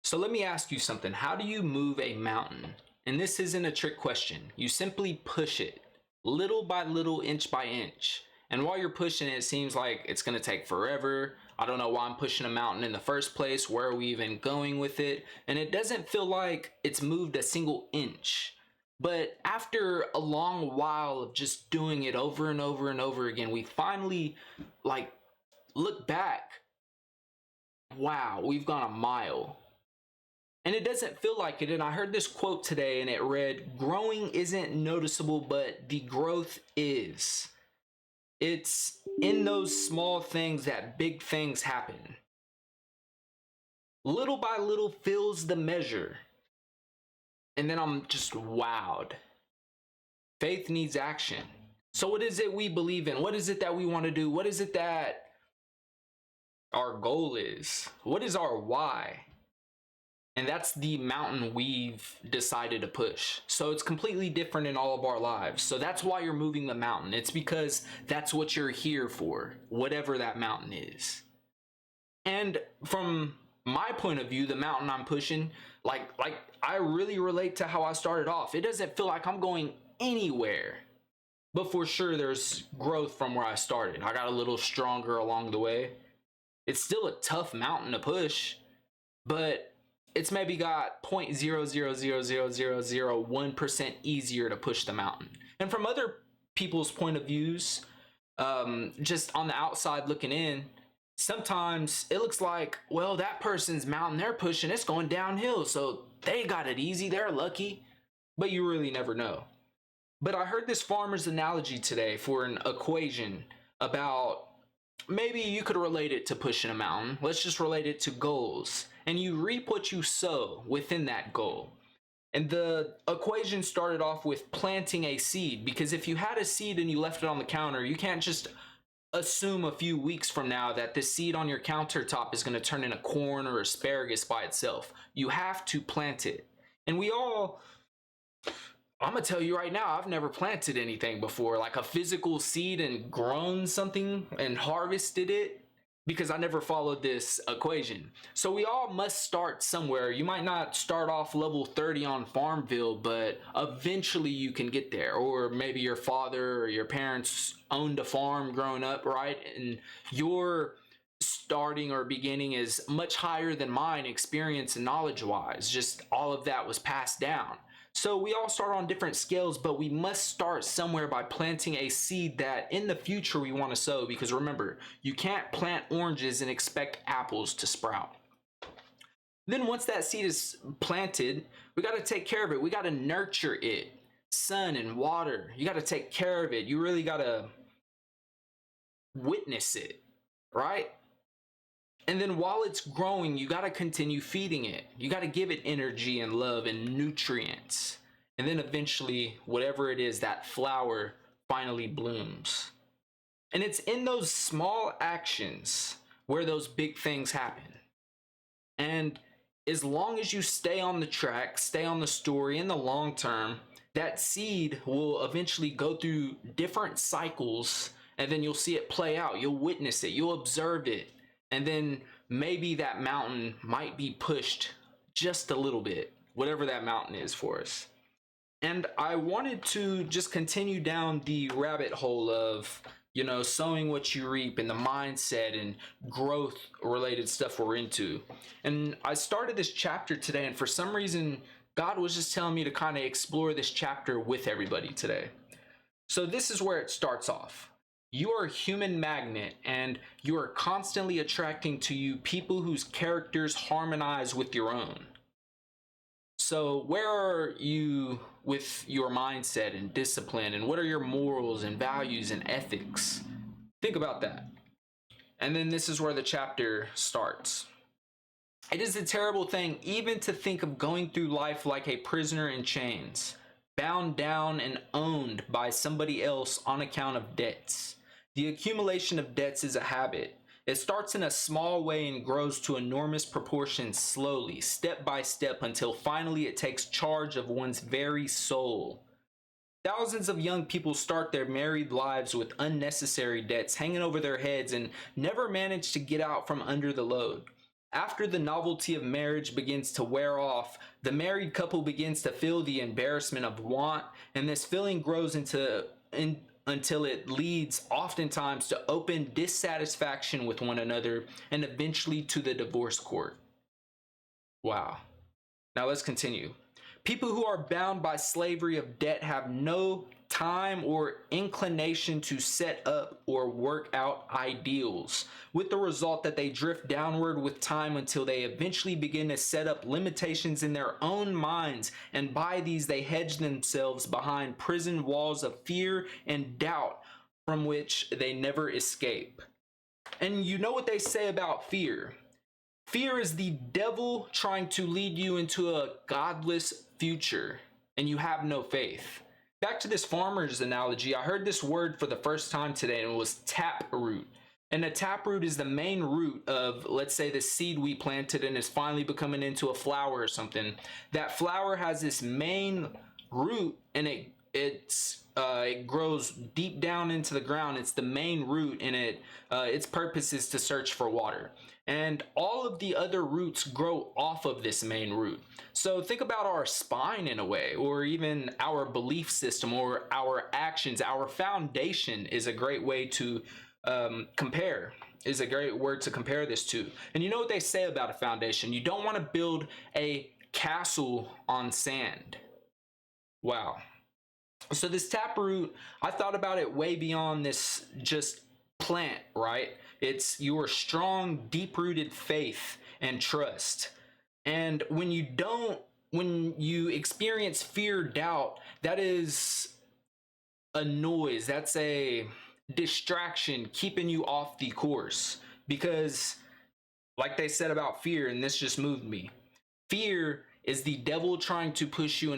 So let me ask you something. How do you move a mountain? And this isn't a trick question. You simply push it little by little, inch by inch. And while you're pushing it, it seems like it's going to take forever. I don't know why I'm pushing a mountain in the first place. Where are we even going with it? And it doesn't feel like it's moved a single inch. But after a long while of just doing it over and over and over again, we finally like look back. Wow, we've gone a mile. And it doesn't feel like it. And I heard this quote today and it read, growing isn't noticeable, but the growth is. It's in those small things that big things happen. Little by little fills the measure. And then I'm just wowed. Faith needs action. So what is it we believe in? What is it that we want to do? What is it that our goal is? What is our why? And that's the mountain we've decided to push. So it's completely different in all of our lives. So that's why you're moving the mountain. It's because that's what you're here for, whatever that mountain is. And from my point of view, the mountain I'm pushing, like I really relate to how I started off. It doesn't feel like I'm going anywhere. But for sure, there's growth from where I started. I got a little stronger along the way. It's still a tough mountain to push, but it's maybe got 0.0000001% easier to push the mountain. And from other people's point of views, just on the outside looking in, sometimes it looks like, well, that person's mountain they're pushing, it's going downhill, so they got it easy, they're lucky. But you really never know. But I heard this farmer's analogy today for an equation about maybe you could relate it to pushing a mountain. Let's just relate it to goals. And you reap what you sow within that goal. And the equation started off with planting a seed, because if you had a seed and you left it on the counter, you can't just assume a few weeks from now that this seed on your countertop is going to turn into corn or asparagus by itself. You have to plant it. And I'm going to tell you right now, I've never planted anything before, like a physical seed and grown something and harvested it, because I never followed this equation. So we all must start somewhere. You might not start off level 30 on Farmville, but eventually you can get there. Or maybe your father or your parents owned a farm growing up, right? And your starting or beginning is much higher than mine, experience and knowledge wise. Just all of that was passed down. So we all start on different scales, but we must start somewhere by planting a seed that in the future we want to sow. Because remember, you can't plant oranges and expect apples to sprout. Then once that seed is planted, we got to take care of it. We got to nurture it. Sun and water. You got to take care of it. You really got to witness it, right? And then while it's growing, you got to continue feeding it. You got to give it energy and love and nutrients. And then eventually, whatever it is, that flower finally blooms. And it's in those small actions where those big things happen. And as long as you stay on the track, stay on the story in the long term, that seed will eventually go through different cycles, and then you'll see it play out. You'll witness it. You'll observe it. And then maybe that mountain might be pushed just a little bit, whatever that mountain is for us. And I wanted to just continue down the rabbit hole of, sowing what you reap and the mindset and growth related stuff we're into. And I started this chapter today, and for some reason, God was just telling me to kind of explore this chapter with everybody today. So this is where it starts off. You are a human magnet, and you are constantly attracting to you people whose characters harmonize with your own. So where are you with your mindset and discipline, and what are your morals and values and ethics? Think about that. And then this is where the chapter starts. It is a terrible thing even to think of going through life like a prisoner in chains, bound down and owned by somebody else on account of debts. The accumulation of debts is a habit. It starts in a small way and grows to enormous proportions slowly, step by step, until finally it takes charge of one's very soul. Thousands of young people start their married lives with unnecessary debts hanging over their heads and never manage to get out from under the load. After the novelty of marriage begins to wear off, the married couple begins to feel the embarrassment of want, and this feeling grows until it leads oftentimes to open dissatisfaction with one another and eventually to the divorce court. Wow. Now let's continue. People who are bound by slavery of debt have no time or inclination to set up or work out ideals, with the result that they drift downward with time until they eventually begin to set up limitations in their own minds, and by these they hedge themselves behind prison walls of fear and doubt from which they never escape. And you know what they say about fear? Fear is the devil trying to lead you into a godless future, and you have no faith. Back to this farmer's analogy, I heard this word for the first time today, and it was taproot. And a taproot is the main root of, let's say, the seed we planted and is finally becoming into a flower or something. That flower has this main root, and it grows deep down into the ground. It's the main root, and its purpose is to search for water. And all of the other roots grow off of this main root. So think about our spine in a way, or even our belief system, or our actions. Our foundation is a great way to compare, is a great word to compare this to. And you know what they say about a foundation? You don't want to build a castle on sand. Wow. So this taproot, I thought about it way beyond this just plant, right? It's your strong, deep-rooted faith and trust. And when you experience fear, doubt, that is a noise. That's a distraction keeping you off the course. Because like they said about fear, and this just moved me, fear is the devil trying to push you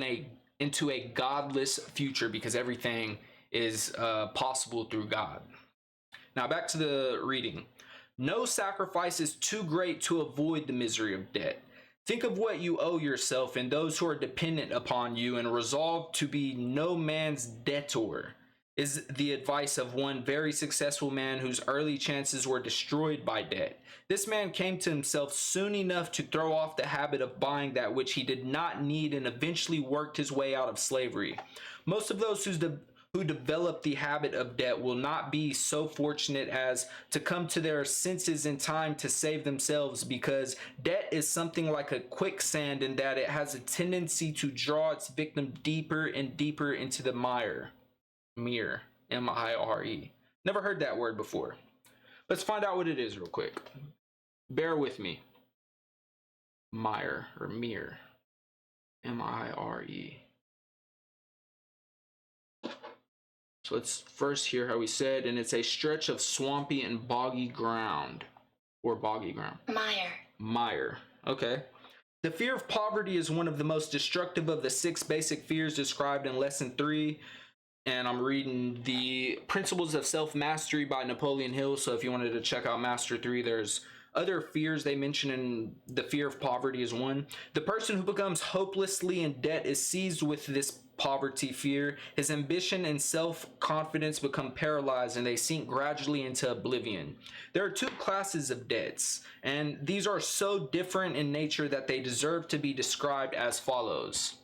into a godless future, because everything is possible through God. Now back to the reading. No sacrifice is too great to avoid the misery of debt. Think of what you owe yourself and those who are dependent upon you, and resolve to be no man's debtor, is the advice of one very successful man whose early chances were destroyed by debt. This man came to himself soon enough to throw off the habit of buying that which he did not need, and eventually worked his way out of slavery. Most of those who develop the habit of debt will not be so fortunate as to come to their senses in time to save themselves, because debt is something like a quicksand in that it has a tendency to draw its victim deeper and deeper into the mire. Mire. M-I-R-E. Never heard that word before. Let's find out what it is real quick. Bear with me. Mire or mire. M-I-R-E. So let's first hear how we said, and it's a stretch of swampy and boggy ground. Or boggy ground. Mire. Okay. The fear of poverty is one of the most destructive of the 6 basic fears described in Lesson 3. And I'm reading the Principles of Self-Mastery by Napoleon Hill. So if you wanted to check out Master 3, there's other fears they mention, in the fear of poverty is one. The person who becomes hopelessly in debt is seized with this poverty fear. His ambition and self-confidence become paralyzed, and they sink gradually into oblivion. There are 2 classes of debts, and these are so different in nature that they deserve to be described as follows.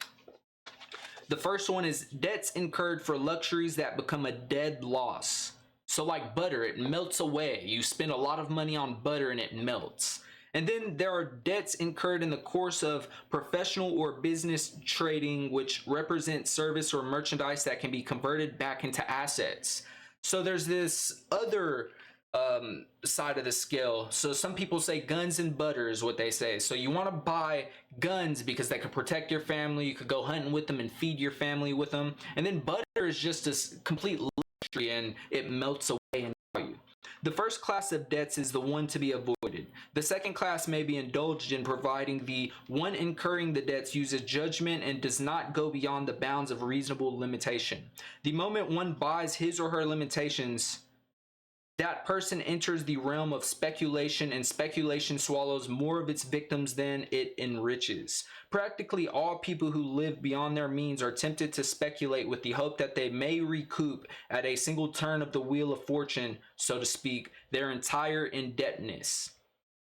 The first one is debts incurred for luxuries that become a dead loss. So like butter, it melts away. You spend a lot of money on butter and it melts. And then there are debts incurred in the course of professional or business trading, which represent service or merchandise that can be converted back into assets. So there's this other side of the scale. So some people say guns and butter is what they say. So you want to buy guns because they could protect your family. You could go hunting with them and feed your family with them. And then butter is just a complete luxury, and it melts away in value. The first class of debts is the one to be avoided. The second class may be indulged in, providing the one incurring the debts uses judgment and does not go beyond the bounds of reasonable limitation. The moment one buys his or her limitations, that person enters the realm of speculation, and speculation swallows more of its victims than it enriches. Practically all people who live beyond their means are tempted to speculate with the hope that they may recoup at a single turn of the wheel of fortune, so to speak, their entire indebtedness.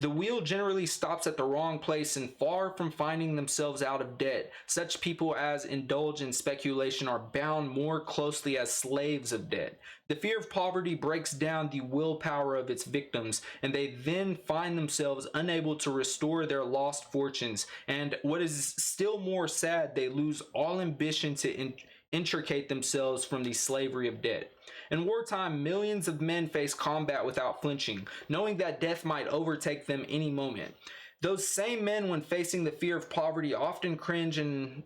The wheel generally stops at the wrong place, and far from finding themselves out of debt, such people as indulge in speculation are bound more closely as slaves of debt. The fear of poverty breaks down the willpower of its victims, and they then find themselves unable to restore their lost fortunes. And what is still more sad, they lose all ambition to intricate themselves from the slavery of debt. In wartime, millions of men face combat without flinching, knowing that death might overtake them any moment. Those same men, when facing the fear of poverty, often cringe and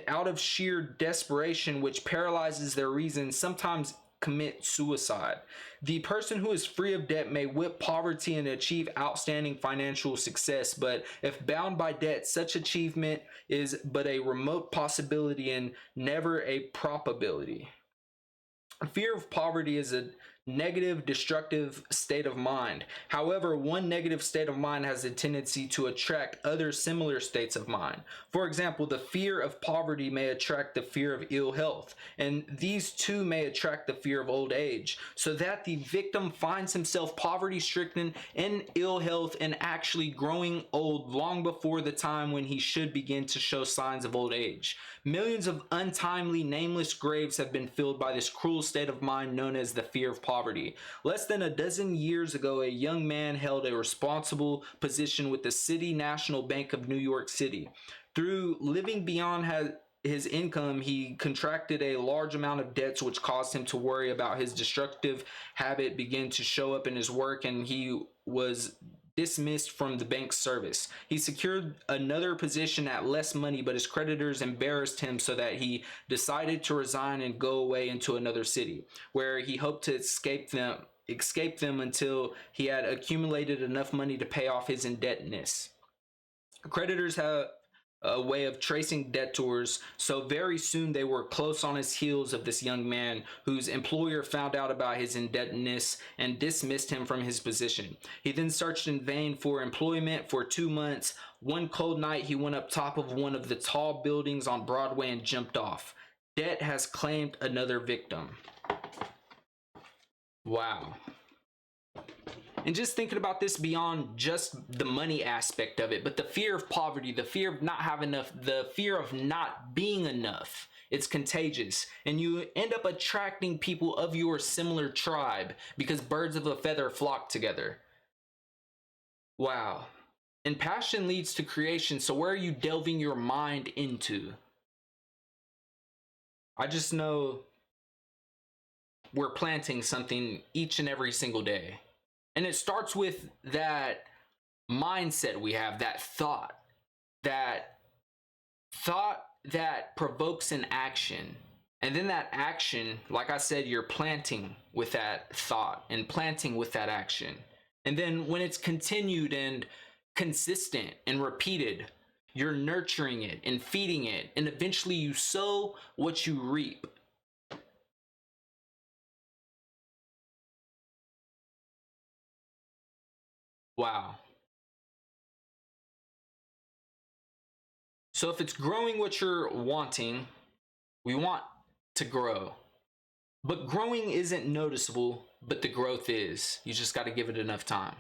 out of sheer desperation, which paralyzes their reason, sometimes commit suicide. The person who is free of debt may whip poverty and achieve outstanding financial success, but if bound by debt, such achievement is but a remote possibility and never a probability. Fear of poverty is a negative, destructive state of mind. However, one negative state of mind has a tendency to attract other similar states of mind. For example, the fear of poverty may attract the fear of ill health, and these two may attract the fear of old age, so that the victim finds himself poverty-stricken, in ill health, and actually growing old long before the time when he should begin to show signs of old age. Millions of untimely, nameless graves have been filled by this cruel state of mind known as the fear of poverty. Less than a dozen years ago, a young man held a responsible position with the City National Bank of New York City. Through living beyond his income, he contracted a large amount of debts, which caused him to worry about his destructive habit begin to show up in his work, and he was dismissed from the bank's service. He secured another position at less money, but his creditors embarrassed him so that he decided to resign and go away into another city, where he hoped to escape them until he had accumulated enough money to pay off his indebtedness. Creditors have a way of tracing debtors, so very soon they were close on his heels of this young man, whose employer found out about his indebtedness and dismissed him from his position. He then searched in vain for employment for 2 months. One cold night, he went up top of one of the tall buildings on Broadway and jumped off. Debt has claimed another victim. Wow. And just thinking about this beyond just the money aspect of it, but the fear of poverty, the fear of not having enough, the fear of not being enough, it's contagious. And you end up attracting people of your similar tribe because birds of a feather flock together. Wow. And passion leads to creation, so where are you delving your mind into? I just know we're planting something each and every single day. And it starts with that mindset we have, that thought that provokes an action. And then that action, like I said, you're planting with that thought and planting with that action. And then when it's continued and consistent and repeated, you're nurturing it and feeding it. And eventually you sow what you reap. Wow. So if it's growing what you're wanting, we want to grow. But growing isn't noticeable, but the growth is. You just got to give it enough time.